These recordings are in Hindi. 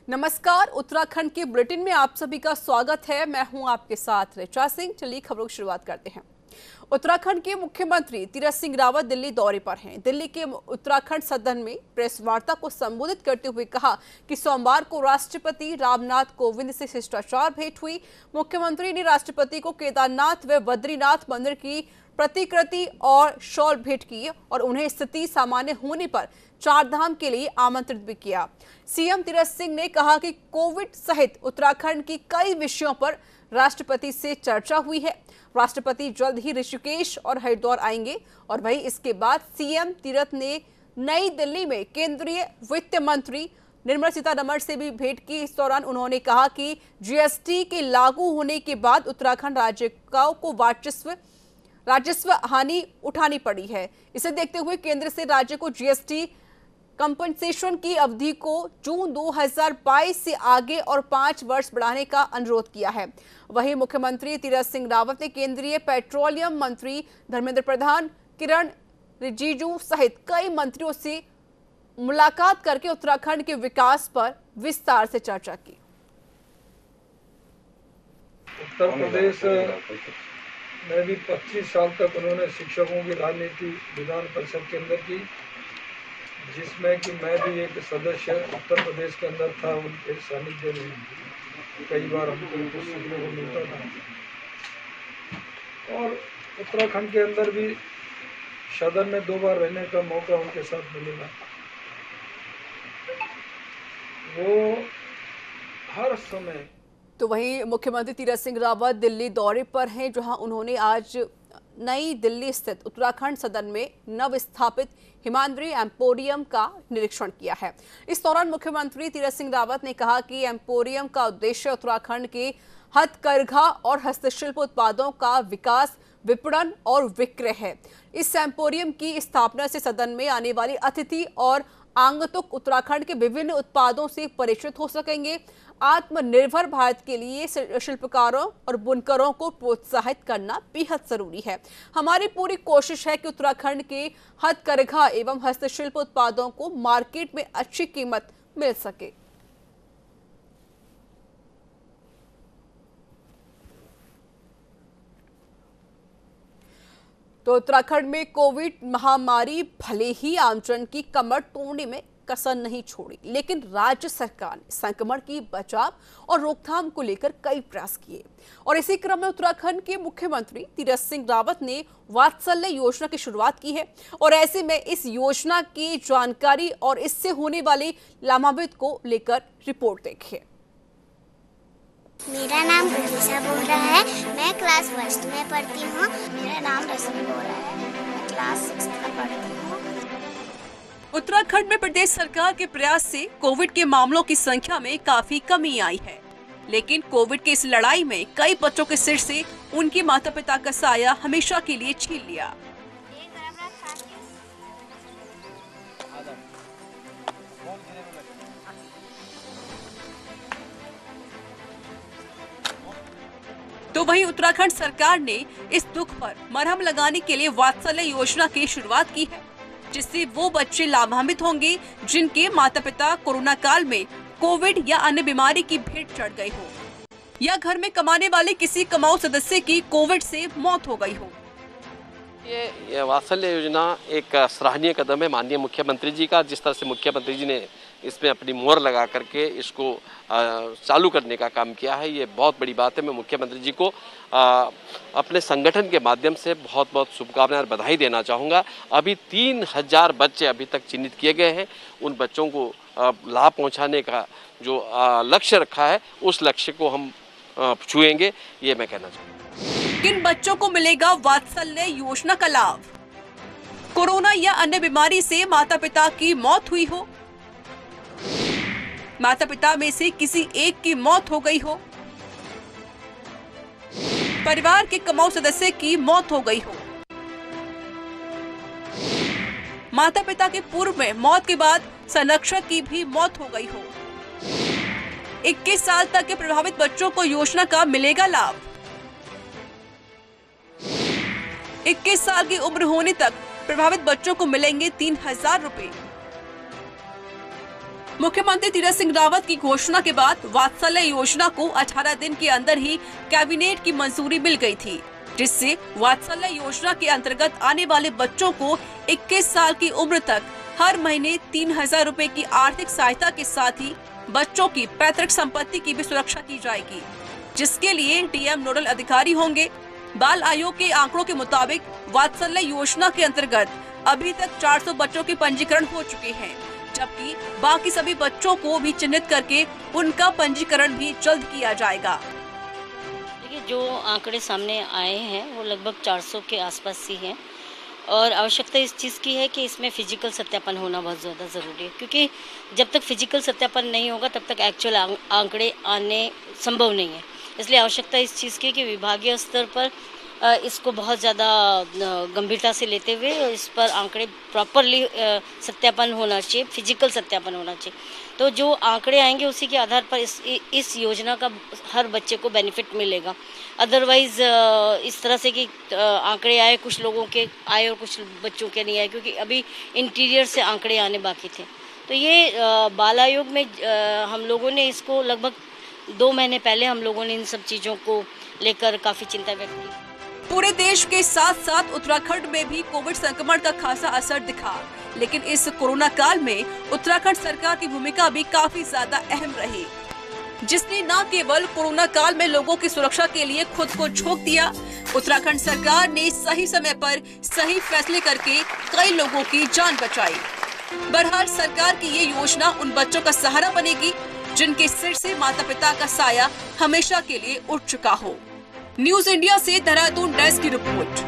नमस्कार, उत्तराखंड के बुलेटिन में आप सभी का स्वागत है। मैं हूं आपके साथ ऋचा सिंह। चलिए खबरों की शुरुआत करते हैं। उत्तराखंड के मुख्यमंत्री तीरथ सिंह रावत दिल्ली दौरे पर हैं। दिल्ली के उत्तराखंड सदन में प्रेस वार्ता को संबोधित करते हुए कहा कि सोमवार को राष्ट्रपति रामनाथ कोविंद से शिष्टाचार भेंट हुई। मुख्यमंत्री ने राष्ट्रपति को केदारनाथ व बद्रीनाथ मंदिर की प्रतिकृति और शॉल भेंट की और उन्हें स्थिति सामान्य होने पर चारधाम के लिए आमंत्रित भी किया। सीएम तीरथ सिंह ने कहा कि कोविड सहित उत्तराखंड की कई विषयों पर राष्ट्रपति से चर्चा हुई है। राष्ट्रपति जल्द ही ऋषिकेश और हरिद्वार आएंगे और वहीं इसके बाद सीएम तीरथ ने नई दिल्ली में केंद्रीय वित्त मंत्री निर्मला सीतारमण से भी भेंट की। इस दौरान उन्होंने कहा कि जीएसटी के लागू होने के बाद उत्तराखंड राज्य को राजस्व हानि उठानी पड़ी है। इसे देखते हुए केंद्र से राज्य को जीएसटी कंपनसेशन की अवधि को जून 2022 से आगे और 5 वर्ष बढ़ाने का अनुरोध किया है। वहीं मुख्यमंत्री तीरथ सिंह रावत ने केंद्रीय पेट्रोलियम मंत्री धर्मेंद्र प्रधान, किरण रिजिजू सहित कई मंत्रियों से मुलाकात करके उत्तराखंड के विकास पर विस्तार से चर्चा की। उत्तर प्रदेश में भी 25 साल तक उन्होंने शिक्षकों की राजनीति विधान परिषद के अंदर की, जिसमें कि मैं भी एक सदस्य उत्तर प्रदेश के अंदर था। उनके सानिध्य में कई बार हमको कुछ सीखने को मिलता था और उत्तराखंड के अंदर भी सदन में 2 बार रहने का मौका उनके साथ मिलेगा। वो हर समय तो वहीं मुख्यमंत्री तीरथ सिंह रावत दिल्ली दौरे पर हैं, जहां उन्होंने आज नई दिल्ली स्थित उत्तराखंड सदन में नव स्थापित हिमाद्री एम्पोरियम का निरीक्षण किया है। इस दौरान मुख्यमंत्री तीरथ सिंह रावत ने कहा कि एम्पोरियम का उद्देश्य उत्तराखंड के हथकरघा और हस्तशिल्प उत्पादों का विकास, विपणन और विक्रय है। इस एम्पोरियम की स्थापना से सदन में आने वाली अतिथि और आगंतुक उत्तराखंड के विभिन्न उत्पादों से परिचित हो सकेंगे। आत्मनिर्भर भारत के लिए शिल्पकारों और बुनकरों को प्रोत्साहित करना बेहद जरूरी है। हमारी पूरी कोशिश है कि उत्तराखंड के हथकरघा एवं हस्तशिल्प उत्पादों को मार्केट में अच्छी कीमत मिल सके। तो उत्तराखंड में कोविड महामारी भले ही आमजन की कमर तोड़ने में कसर नहीं छोड़ी, लेकिन राज्य सरकार ने संक्रमण की बचाव और रोकथाम को लेकर कई प्रयास किए और इसी क्रम में उत्तराखंड के मुख्यमंत्री तीरथ सिंह रावत ने वात्सल्य योजना की शुरुआत की है और ऐसे में इस योजना की जानकारी और इससे होने वाले लाभान्वित को लेकर रिपोर्ट देखिए। मेरा नाम प्रतीक्षा बोल रहा है। मैं क्लास 1 में पढ़ती हूँ। मेरा नाम रश्मि बोल रहा है। मैं क्लास 6 में पढ़ती हूँ। उत्तराखंड में प्रदेश सरकार के प्रयास से कोविड के मामलों की संख्या में काफी कमी आई है, लेकिन कोविड की इस लड़ाई में कई बच्चों के सिर से उनके माता पिता का साया हमेशा के लिए छीन लिया। तो वहीं उत्तराखंड सरकार ने इस दुख पर मरहम लगाने के लिए वात्सल्य योजना की शुरुआत की है, जिससे वो बच्चे लाभान्वित होंगे जिनके माता पिता कोरोना काल में कोविड या अन्य बीमारी की भेंट चढ़ गए हो या घर में कमाने वाले किसी कमाऊ सदस्य की कोविड से मौत हो गई हो। ये वात्सल्य योजना एक सराहनीय कदम है माननीय मुख्यमंत्री जी का। जिस तरह से मुख्यमंत्री जी ने इसमें अपनी मोहर लगा करके इसको चालू करने का काम किया है, ये बहुत बड़ी बात है। मैं मुख्यमंत्री जी को अपने संगठन के माध्यम से बहुत बहुत शुभकामनाएं और बधाई देना चाहूँगा। अभी 3000 बच्चे अभी तक चिन्हित किए गए हैं। उन बच्चों को लाभ पहुँचाने का जो लक्ष्य रखा है, उस लक्ष्य को हम छुएंगे, ये मैं कहना चाहूँगा। किन बच्चों को मिलेगा वात्सल्य योजना का लाभ? कोरोना या अन्य बीमारी से माता पिता की मौत हुई हो, माता पिता में से किसी एक की मौत हो गई हो, परिवार के कमाऊ सदस्य की मौत हो गई हो, माता पिता के पूर्व में मौत के बाद संरक्षक की भी मौत हो गई हो। 21 साल तक के प्रभावित बच्चों को योजना का मिलेगा लाभ। 21 साल की उम्र होने तक प्रभावित बच्चों को मिलेंगे 3000 रुपए। मुख्यमंत्री तीरथ सिंह रावत की घोषणा के बाद वात्सल्य योजना को 18 दिन के अंदर ही कैबिनेट की मंजूरी मिल गई थी, जिससे वात्सल्य योजना के अंतर्गत आने वाले बच्चों को 21 साल की उम्र तक हर महीने 3000 रुपए की आर्थिक सहायता के साथ ही बच्चों की पैतृक संपत्ति की भी सुरक्षा की जाएगी, जिसके लिए डीएम नोडल अधिकारी होंगे। बाल आयोग के आंकड़ों के मुताबिक वात्सल्य योजना के अंतर्गत अभी तक 400 बच्चों के पंजीकरण हो चुके हैं, जबकि बाकी सभी बच्चों को भी चिन्हित करके उनका पंजीकरण भी जल्द किया जाएगा। देखिए, जो आंकड़े सामने आए हैं वो लगभग 400 के आसपास ही हैं और आवश्यकता इस चीज़ की है कि इसमें फिजिकल सत्यापन होना बहुत ज़्यादा ज़रूरी है, क्योंकि जब तक फिजिकल सत्यापन नहीं होगा तब तक एक्चुअल आंकड़े आने संभव नहीं है। इसलिए आवश्यकता इस चीज़ की कि विभागीय स्तर पर इसको बहुत ज़्यादा गंभीरता से लेते हुए इस पर आंकड़े प्रॉपरली सत्यापन होना चाहिए, फिजिकल सत्यापन होना चाहिए। तो जो आंकड़े आएंगे उसी के आधार पर इस योजना का हर बच्चे को बेनिफिट मिलेगा। अदरवाइज़ इस तरह से कि आंकड़े आए, कुछ लोगों के आए और कुछ बच्चों के नहीं आए, क्योंकि अभी इंटीरियर से आंकड़े आने बाकी थे। तो ये बाल आयोग में हम लोगों ने इसको लगभग 2 महीने पहले हम लोगों ने इन सब चीज़ों को लेकर काफ़ी चिंता व्यक्त की। पूरे देश के साथ साथ उत्तराखंड में भी कोविड संक्रमण का खासा असर दिखा, लेकिन इस कोरोना काल में उत्तराखंड सरकार की भूमिका भी काफी ज्यादा अहम रही, जिसने न केवल कोरोना काल में लोगों की सुरक्षा के लिए खुद को झोंक दिया, उत्तराखंड सरकार ने सही समय पर सही फैसले करके कई लोगों की जान बचाई। बहरहाल सरकार की ये योजना उन बच्चों का सहारा बनेगी जिनके सिर से माता पिता का साया हमेशा के लिए उठ चुका हो। न्यूज इंडिया से देहरादून डेस्क की रिपोर्ट।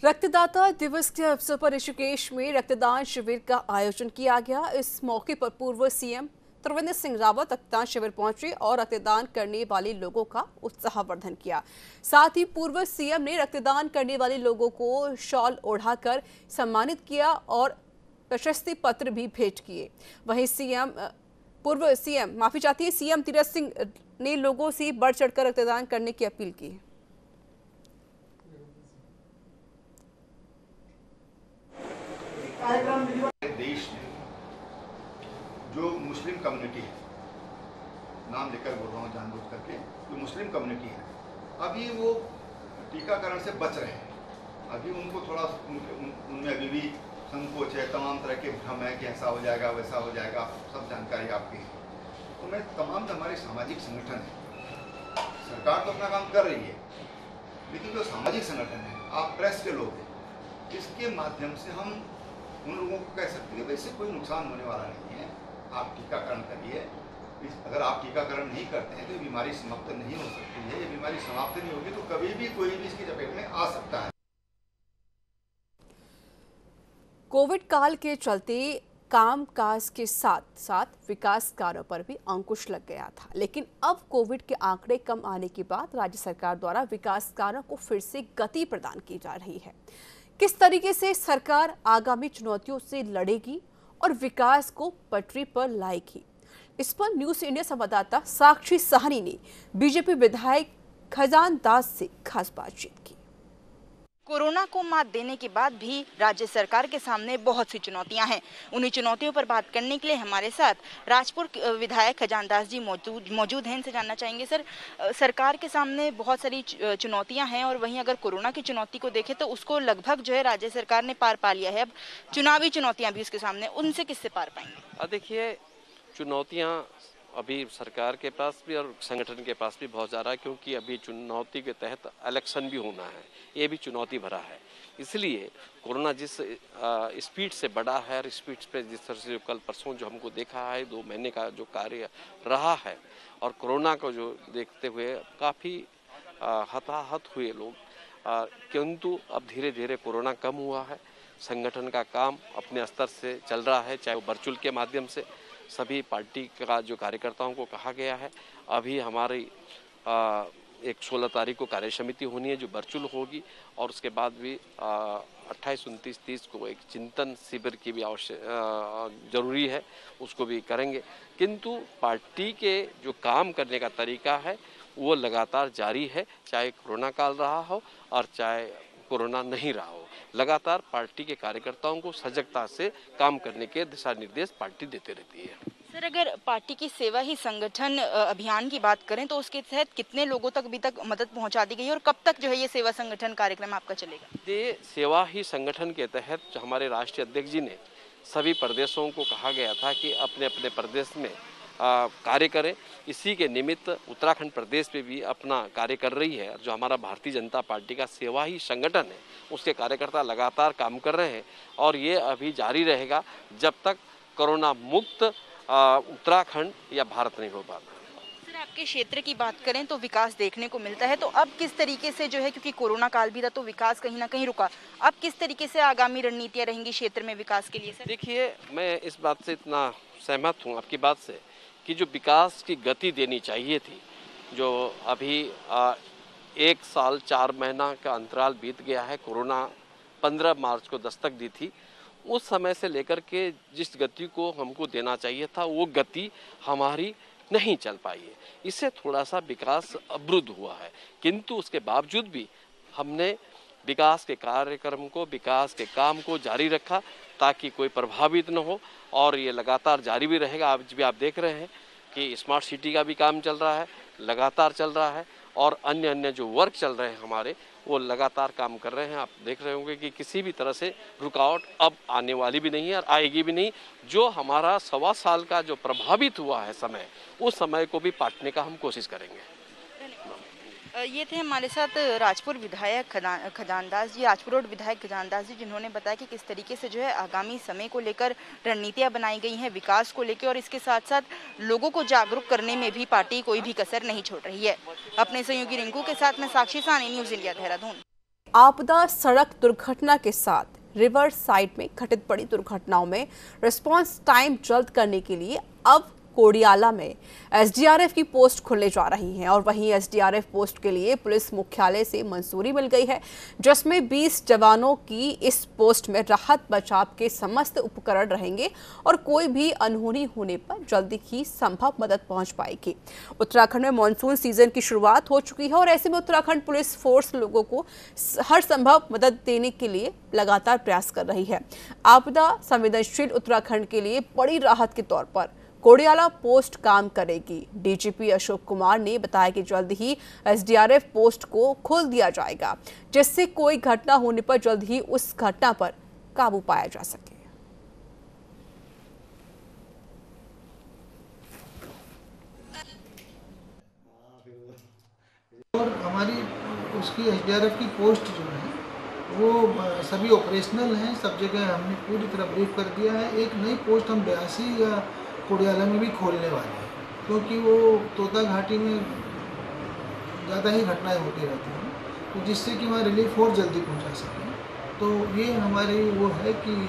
रक्तदाता दिवस के अवसर पर ऋषिकेश में रक्तदान शिविर का आयोजन किया गया। इस मौके पर पूर्व सीएम त्रिवेंद्र सिंह रावत रक्तदान शिविर पहुंचे और रक्तदान करने वाले लोगों का उत्साहवर्धन किया। साथ ही पूर्व सीएम ने रक्तदान करने वाले लोगों को शॉल ओढ़ाकर सम्मानित किया और प्रशस्ति पत्र भी भेंट किए। वहीं पूर्व सीएम सीएम तीरथ सिंह ने लोगों से बढ़ चढ़कर रक्तदान करने की अपील की। देश में जो मुस्लिम कम्युनिटी है, नाम लेकर बोल रहा हूँ जानबूझ करके, जो मुस्लिम कम्युनिटी है अभी वो टीकाकरण से बच रहे हैं। अभी उनको थोड़ा उनमें अभी भी संकोच है, तमाम तरह के भ्रम है कि ऐसा हो जाएगा वैसा हो जाएगा, सब जानकारी आपकी है। तो मैं तमाम हमारे सामाजिक संगठन है, सरकार तो अपना काम कर रही है, लेकिन जो सामाजिक संगठन है, आप प्रेस के लोग हैं, इसके माध्यम से हम उन लोगों को कह सकते हैं वैसे कोई नुकसान होने वाला नहीं है, आप टीकाकरण करिए। अगर आप टीकाकरण नहीं करते हैं तो बीमारी समाप्त नहीं हो सकती है। ये बीमारी समाप्त नहीं होगी तो कभी भी कोई भी इसकी चपेट में आ सकता है। कोविड काल के चलते कामकाज के साथ साथ विकास कार्यों पर भी अंकुश लग गया था, लेकिन अब कोविड के आंकड़े कम आने के बाद राज्य सरकार द्वारा विकास कार्यों को फिर से गति प्रदान की जा रही है। किस तरीके से सरकार आगामी चुनौतियों से लड़ेगी और विकास को पटरी पर लाएगी, इस पर न्यूज इंडिया संवाददाता साक्षी साहनी ने बीजेपी विधायक खजान दास से खास बातचीत की। कोरोना को मात देने के बाद भी राज्य सरकार के सामने बहुत सी चुनौतियां हैं। उन्हीं चुनौतियों पर बात करने के लिए हमारे साथ राजपुर विधायक खजान दास जी मौजूद हैं। इनसे जानना चाहेंगे, सर, सरकार के सामने बहुत सारी चुनौतियां हैं और वहीं अगर कोरोना की चुनौती को देखें तो उसको लगभग जो है राज्य सरकार ने पार पा लिया है। अब चुनावी चुनौतियां भी उसके सामने, उनसे किससे पार पाएंगे? देखिए, चुनौतियाँ अभी सरकार के पास भी और संगठन के पास भी बहुत ज़्यादा है, क्योंकि अभी चुनौती के तहत इलेक्शन भी होना है, ये भी चुनौती भरा है। इसलिए कोरोना जिस स्पीड से बढ़ा है और स्पीड पे जिस तरह से कल परसों जो हमको देखा है 2 महीने का जो कार्य रहा है और कोरोना को जो देखते हुए काफ़ी हताहत हुए लोग, किंतु अब धीरे धीरे कोरोना कम हुआ है। संगठन का काम अपने स्तर से चल रहा है, चाहे वो वर्चुअल के माध्यम से। सभी पार्टी का जो कार्यकर्ताओं को कहा गया है, अभी हमारी एक 16 तारीख को कार्य समिति होनी है जो वर्चुअल होगी और उसके बाद भी 28, 29, 30 को एक चिंतन शिविर की भी जरूरी है, उसको भी करेंगे। किंतु पार्टी के जो काम करने का तरीका है वो लगातार जारी है, चाहे कोरोना काल रहा हो और चाहे कोरोना नहीं रहा हो। लगातार पार्टी के कार्यकर्ताओं को सजगता से काम करने के दिशा निर्देश पार्टी देते रहती है। सर, अगर पार्टी की सेवा ही संगठन अभियान की बात करें तो उसके तहत कितने लोगों तक अभी तक मदद पहुंचा दी गई है और कब तक जो है ये सेवा संगठन कार्यक्रम आपका चलेगा? ये सेवा ही संगठन के तहत हमारे राष्ट्रीय अध्यक्ष जी ने सभी प्रदेशों को कहा गया था कि अपने अपने प्रदेश में कार्य करें। इसी के निमित्त उत्तराखंड प्रदेश में भी अपना कार्य कर रही है। जो हमारा भारतीय जनता पार्टी का सेवा ही संगठन है उसके कार्यकर्ता लगातार काम कर रहे हैं और ये अभी जारी रहेगा जब तक कोरोना मुक्त उत्तराखंड या भारत नहीं हो पाता। सर, आपके क्षेत्र की बात करें तो विकास देखने को मिलता है, तो अब किस तरीके से जो है, क्योंकि कोरोना काल भी था तो विकास कहीं ना कहीं रुका, अब किस तरीके से आगामी रणनीतियां रहेंगी क्षेत्र में विकास के लिए? सर देखिए, मैं इस बात से इतना सहमत हूँ आपकी बात से कि जो विकास की गति देनी चाहिए थी, जो अभी 1 साल 4 महीना का अंतराल बीत गया है, कोरोना 15 मार्च को दस्तक दी थी, उस समय से लेकर के जिस गति को हमको देना चाहिए था वो गति हमारी नहीं चल पाई है। इससे थोड़ा सा विकास अवरुद्ध हुआ है, किंतु उसके बावजूद भी हमने विकास के कार्यक्रम को, विकास के काम को जारी रखा ताकि कोई प्रभावित न हो और ये लगातार जारी भी रहेगा। आज भी आप देख रहे हैं कि स्मार्ट सिटी का भी काम चल रहा है, लगातार चल रहा है और अन्य जो वर्क चल रहे हैं हमारे वो लगातार काम कर रहे हैं। आप देख रहे होंगे कि किसी भी तरह से रुकावट अब आने वाली भी नहीं है और आएगी भी नहीं। जो हमारा 1.25 साल का जो प्रभावित हुआ है समय, उस समय को भी पाटने का हम कोशिश करेंगे। ये थे हमारे साथ राजपुर विधायक खजानदास जी, राजपुर रोड विधायक खजानदास जी, जिन्होंने बताया कि किस तरीके से जो है आगामी समय को लेकर रणनीतियां बनाई गई हैं विकास को लेकर और इसके साथ साथ लोगों को जागरूक करने में भी पार्टी कोई भी कसर नहीं छोड़ रही है। अपने सहयोगी रिंकू के साथ मैं साक्षी सानी, न्यूज़ इंडिया, देहरादून। आपदा सड़क दुर्घटना के साथ रिवर साइड में घटित बड़ी दुर्घटनाओं में रिस्पांस टाइम जल्द करने के लिए अब कोडियाला में एसडीआरएफ की पोस्ट खुलने जा रही है और वहीं एसडीआरएफ पोस्ट के लिए पुलिस मुख्यालय से मंजूरी मिल गई है, जिसमें 20 जवानों की इस पोस्ट में राहत बचाव के समस्त उपकरण रहेंगे और कोई भी अनहोनी होने पर जल्दी ही संभव मदद पहुंच पाएगी। उत्तराखंड में मानसून सीजन की शुरुआत हो चुकी है और ऐसे में उत्तराखंड पुलिस फोर्स लोगों को हर संभव मदद देने के लिए लगातार प्रयास कर रही है। आपदा संवेदनशील उत्तराखंड के लिए बड़ी राहत के तौर पर कोडियाला पोस्ट काम करेगी। डीजीपी अशोक कुमार ने बताया कि जल्द ही एसडीआरएफ पोस्ट को खोल दिया जाएगा, जिससे कोई घटना होने पर जल्द ही उस घटना पर काबू पाया जा सके। और हमारी उसकी एसडीआरएफ की पोस्ट जो है वो सभी ऑपरेशनल हैं, सब जगह हमने पूरी तरह ब्रीफ कर दिया है। एक नई पोस्ट हम ब्यासी या कोडियाला में भी खोलने वाले हैं, क्योंकि वो तोता घाटी में ज़्यादा ही घटनाएं होती रहती हैं, तो जिससे कि वहाँ रिलीफ और जल्दी पहुँचा सकें। तो ये हमारी वो है कि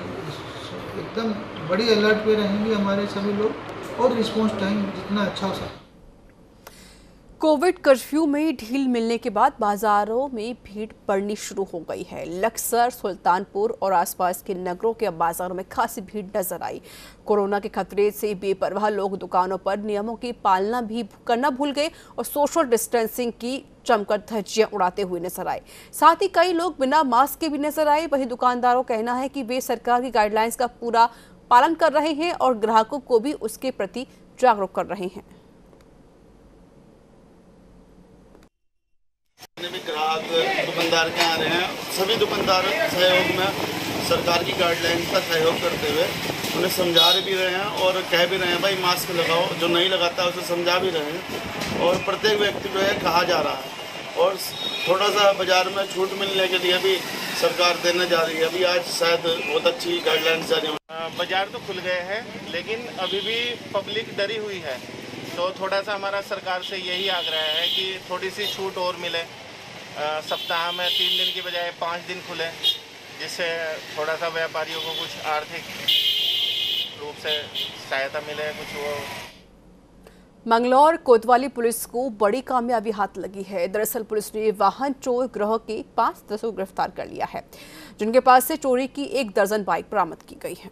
एकदम बड़ी अलर्ट पे रहेंगे हमारे सभी लोग और रिस्पॉन्स टाइम जितना अच्छा हो सके। कोविड कर्फ्यू में ढील मिलने के बाद बाजारों में भीड़ बढ़नी शुरू हो गई है। लक्सर, सुल्तानपुर और आसपास के नगरों के बाजारों में खासी भीड़ नजर आई। कोरोना के खतरे से बेपरवाह लोग दुकानों पर नियमों की पालना भी करना भूल गए और सोशल डिस्टेंसिंग की जमकर धज्जियां उड़ाते हुए नजर आए। साथ ही कई लोग बिना मास्क के भी नजर आए। वहीं दुकानदारों का कहना है कि वे सरकार की गाइडलाइंस का पूरा पालन कर रहे हैं और ग्राहकों को भी उसके प्रति जागरूक कर रहे हैं। जितने भी ग्राहक दुकानदार के आ रहे हैं, सभी दुकानदार सहयोग में सरकार की गाइडलाइंस का सहयोग करते हुए उन्हें समझा भी रहे हैं और कह भी रहे हैं भाई मास्क लगाओ। जो नहीं लगाता है उसे समझा भी रहे हैं और प्रत्येक व्यक्ति जो है कहा जा रहा है और थोड़ा सा बाजार में छूट मिलने के लिए भी सरकार देने जा रही है। अभी आज शायद बहुत अच्छी गाइडलाइंस जारी हो। बाजार तो खुल गए हैं लेकिन अभी भी पब्लिक डरी हुई है, तो थोड़ा सा हमारा सरकार से यही आग्रह है कि थोड़ी सी छूट और मिले। सप्ताह में 3 दिन की बजाय 5 दिन खुले, जिससे थोड़ा सा व्यापारियों को कुछ आर्थिक रूप से सहायता मिले। कुछ वो मंगलौर कोतवाली पुलिस को बड़ी कामयाबी हाथ लगी है। दरअसल पुलिस ने वाहन चोर गिरोह के 5 सदस्यों को गिरफ्तार कर लिया है, जिनके पास से चोरी की 1 दर्जन बाइक बरामद की गई है।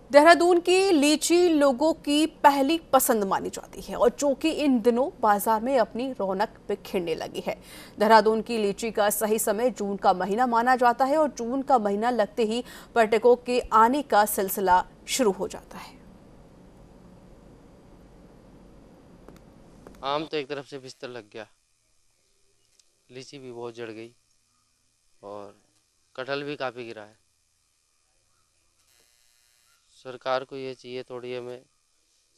देहरादून की लीची लोगों की पहली पसंद मानी जाती है और जो कि इन दिनों बाजार में अपनी रौनक बिखेरने लगी है। देहरादून की लीची का सही समय जून का महीना माना जाता है और जून का महीना लगते ही पर्यटकों के आने का सिलसिला शुरू हो जाता है। आम तो एक तरफ से बिस्तर लग गया, लीची भी बहुत जड़ गई और कटहल भी काफ़ी गिरा है। सरकार को ये चाहिए थोड़ी हमें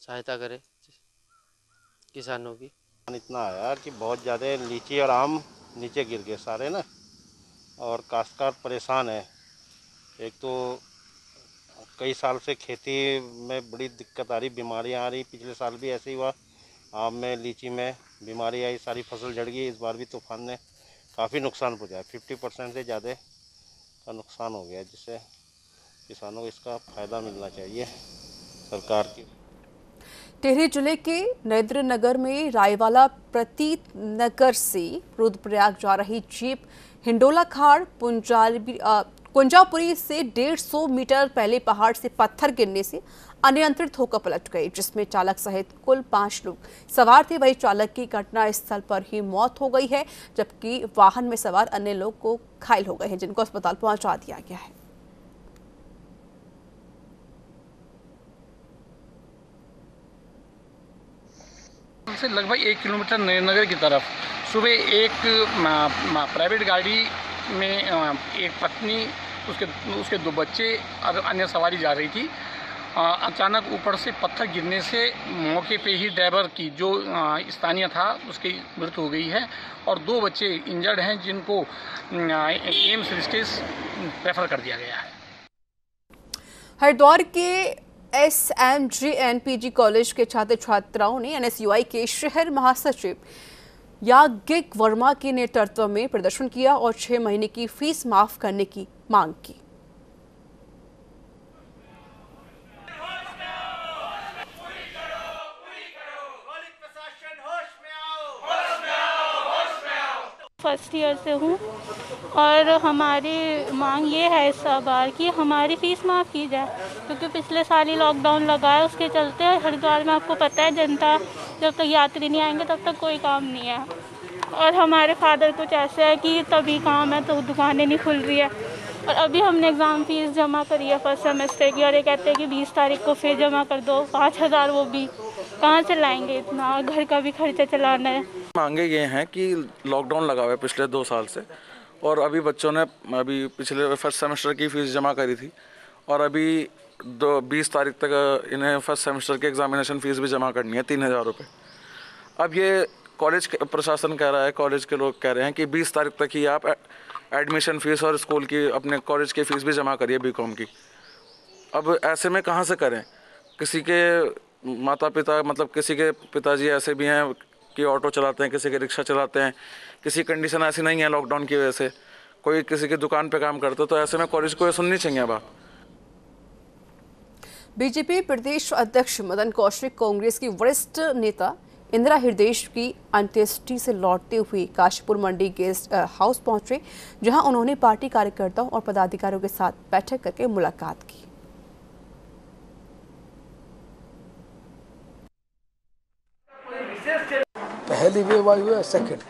सहायता करे किसानों की। इतना आया कि बहुत ज़्यादा लीची और आम नीचे गिर गए सारे ना, और काश्तकार परेशान है। एक तो कई साल से खेती में बड़ी दिक्कत आ रही, बीमारियां आ रही। पिछले साल भी ऐसे ही हुआ, आम में लीची में बीमारी आई, सारी फसल जड़ गई। इस बार भी तूफान ने काफ़ी नुकसान पहुंचाया, 50% से ज़्यादा का नुकसान हो गया, जिससे किसानों को इसका फ़ायदा मिलना चाहिए सरकार की। टिहरी जिले के नरेंद्रनगर में रायवाला प्रतीत नगर से रुद्रप्रयाग जा रही जीप हिंडोला खाड़ कुंजापुरी से 150 मीटर पहले पहाड़ से पत्थर गिरने से अनियंत्रित होकर पलट गई, जिसमें चालक सहित कुल 5 लोग सवार थे। वहीं चालक की घटनास्थल पर ही मौत हो गई है, जबकि वाहन में सवार अन्य लोग को घायल हो गए हैं, जिनको अस्पताल पहुंचा दिया गया है। से लगभग 1 किलोमीटर नरेंद्रनगर की तरफ सुबह एक प्राइवेट गाड़ी में एक पत्नी, उसके 2 बच्चे और अन्य सवारी जा रही थी। अचानक ऊपर से पत्थर गिरने से मौके पे ही ड्राइवर की जो स्थानीय था उसकी मृत्यु हो गई है और 2 बच्चे इंजर्ड हैं, जिनको एम्स ऋषिकेश रेफर कर दिया गया है। हरिद्वार के SMGN-PG कॉलेज के छात्र छात्राओं ने NSUI के शहर महासचिव याज्ञिक वर्मा के नेतृत्व में प्रदर्शन किया और 6 महीने की फीस माफ करने की मांग की। फर्स्ट ईयर से हूँ और हमारी मांग ये है इस बार कि हमारी फ़ीस माफ़ की जाए, क्योंकि पिछले साल ही लॉकडाउन लगा है। उसके चलते हरिद्वार में आपको पता है जनता जब तक यात्री नहीं आएंगे तब तक कोई काम नहीं है। और हमारे फादर कुछ ऐसे है कि तभी काम है तो दुकानें नहीं खुल रही है। और अभी हमने एग्ज़ाम फ़ीस जमा करी है फर्स्ट सेमेस्टर की, और ये कहते हैं कि 20 तारीख को फिर जमा कर दो। 5000 वो भी कहाँ से लाएंगे इतना, और घर का भी खर्चा चलाना है। मांगे ये हैं कि लॉकडाउन लगा हुआ है पिछले 2 साल से, और अभी बच्चों ने पिछले फर्स्ट सेमेस्टर की फ़ीस जमा करी थी और अभी 20 तारीख तक इन्हें फर्स्ट सेमेस्टर की एग्जामिनेशन फ़ीस भी जमा करनी है, 3000 रुपये। अब ये कॉलेज प्रशासन कह रहा है, कॉलेज के लोग कह रहे हैं कि 20 तारीख तक ही आप एडमिशन फ़ीस और स्कूल की अपने कॉलेज की फ़ीस भी जमा करिए BCom की। अब ऐसे में कहाँ से करें? किसी के माता पिता, मतलब किसी के पिताजी ऐसे भी हैं कि ऑटो चलाते हैं, किसी के रिक्शा चलाते हैं, किसी कंडीशन ऐसी नहीं है लॉकडाउन की वजह से, कोई किसी की दुकान पे काम करता, तो ऐसे में कॉलेज को ये सुननी चाहिए बात। बीजेपी प्रदेश अध्यक्ष मदन कौशिक कांग्रेस की वरिष्ठ नेता इंदिरा हृदय की अंत्येष्टि से लौटते हुए काशीपुर मंडी गेस्ट हाउस पहुंचे, जहां उन्होंने पार्टी कार्यकर्ताओं और पदाधिकारियों के साथ बैठक करके मुलाकात की। पहली वेव आई है, सेकंड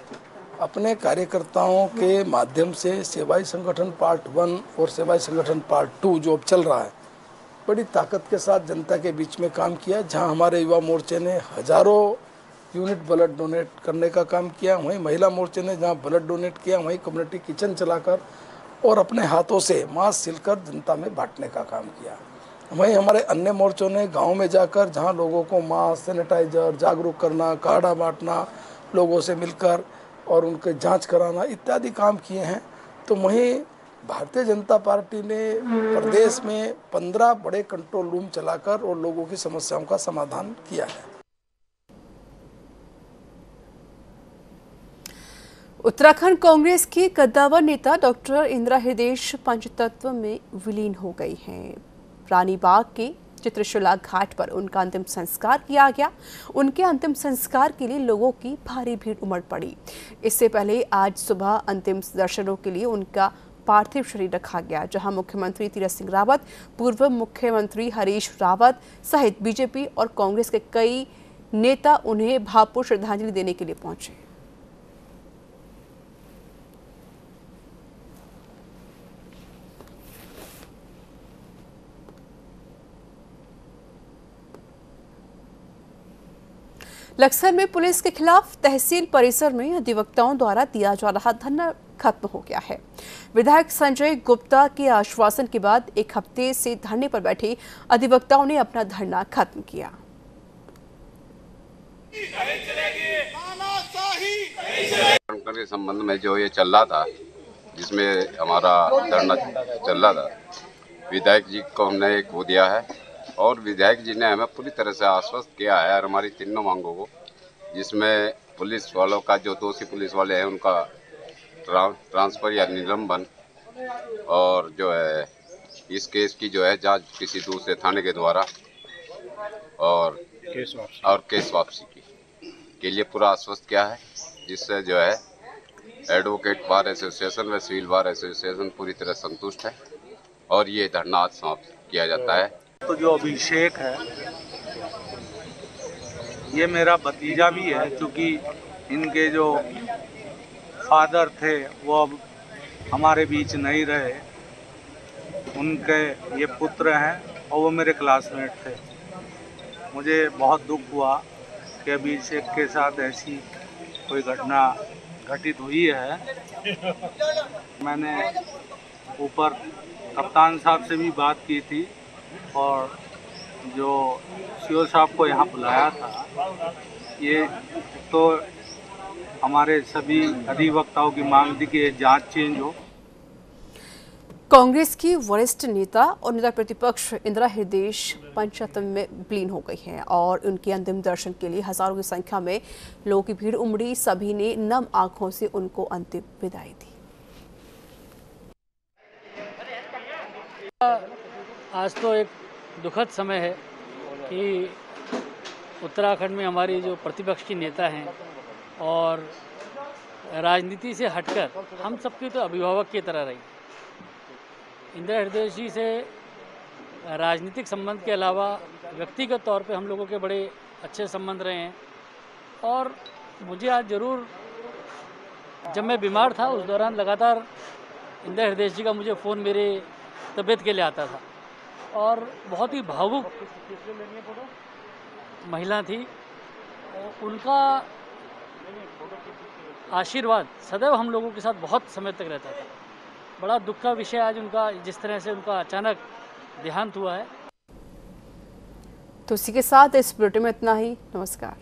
अपने कार्यकर्ताओं के माध्यम से सेवाई संगठन पार्ट 1 और सेवाई संगठन पार्ट 2 जो अब चल रहा है, बड़ी ताकत के साथ जनता के बीच में काम किया। जहां हमारे युवा मोर्चे ने हजारों यूनिट ब्लड डोनेट करने का काम किया, वहीं महिला मोर्चे ने जहां ब्लड डोनेट किया, वहीं कम्युनिटी किचन चलाकर और अपने हाथों से मास्क सिलकर जनता में बांटने का काम किया। वहीं हमारे अन्य मोर्चों ने गांव में जाकर जहां लोगों को मास्क, सैनिटाइजर, जागरूक करना, काढ़ा बांटना, लोगों से मिलकर और उनके जांच कराना इत्यादि काम किए हैं। तो वहीं भारतीय जनता पार्टी ने प्रदेश में 15 बड़े कंट्रोल रूम चलाकर और लोगों की समस्याओं का समाधान किया है। उत्तराखंड कांग्रेस की कद्दावर नेता डॉक्टर इंदिरा हृदय पंचतत्व में विलीन हो गई हैं। रानीबाग के चित्रशिला घाट पर उनका अंतिम संस्कार किया गया। उनके अंतिम संस्कार के लिए लोगों की भारी भीड़ उमड़ पड़ी। इससे पहले आज सुबह अंतिम दर्शनों के लिए उनका पार्थिव शरीर रखा गया, जहां मुख्यमंत्री तीरथ सिंह रावत, पूर्व मुख्यमंत्री हरीश रावत सहित बीजेपी और कांग्रेस के कई नेता उन्हें भावपूर्ण श्रद्धांजलि देने के लिए पहुंचे। लक्सर में पुलिस के खिलाफ तहसील परिसर में अधिवक्ताओं द्वारा दिया जा रहा धरना खत्म हो गया है। विधायक संजय गुप्ता के आश्वासन के बाद एक हफ्ते से धरने पर बैठे अधिवक्ताओं ने अपना धरना खत्म किया। के संबंध में जो ये चल रहा था, जिसमें हमारा धरना चल रहा था, विधायक जी को हमने एक वो दिया है और विधायक जी ने हमें पूरी तरह से आश्वस्त किया है और हमारी तीनों मांगों को, जिसमें पुलिस वालों का जो दोषी पुलिस वाले हैं उनका ट्रांसफर या निलंबन, और जो है इस केस की जो है जांच किसी दूसरे थाने के द्वारा और केस वापसी के लिए पूरा आश्वस्त किया है, जिससे जो है एडवोकेट बार एसोसिएशन व सिविल बार एसोसिएशन पूरी तरह संतुष्ट है और ये धरना आज समाप्त किया जाता है। तो जो अभिषेक है ये मेरा भतीजा भी है, क्योंकि इनके जो फादर थे वो अब हमारे बीच नहीं रहे, उनके ये पुत्र हैं और वो मेरे क्लासमेट थे। मुझे बहुत दुख हुआ कि अभिषेक के साथ ऐसी कोई घटना घटित हुई है। मैंने ऊपर कप्तान साहब से भी बात की थी और जो सीओ साहब को यहाँ बुलाया था, ये तो हमारे सभी अधिवक्ताओं की मांग थी कि जांच चेंज हो। कांग्रेस की वरिष्ठ नेता और नेता प्रतिपक्ष इंदिरा हृदयेश पंचतत्व में विलीन हो गई हैं और उनके अंतिम दर्शन के लिए हजारों की संख्या में लोगों की भीड़ उमड़ी। सभी ने नम आंखों से उनको अंतिम विदाई दी। आज तो एक दुखद समय है कि उत्तराखंड में हमारी जो प्रतिपक्ष की नेता हैं और राजनीति से हटकर हम सबके तो अभिभावक की तरह रही। इंदिरा हृदयेश जी से राजनीतिक संबंध के अलावा व्यक्तिगत तौर पे हम लोगों के बड़े अच्छे संबंध रहे हैं और मुझे आज ज़रूर, जब मैं बीमार था उस दौरान लगातार इंदिरा हृदयेश जी का मुझे फ़ोन मेरे तबीयत के लिए आता था और बहुत ही भावुक महिला थी। उनका आशीर्वाद सदैव हम लोगों के साथ बहुत समय तक रहता था। बड़ा दुख का विषय आज उनका, जिस तरह से उनका अचानक देहांत हुआ है। तो इसी के साथ इस बुलेटिन में इतना ही। नमस्कार।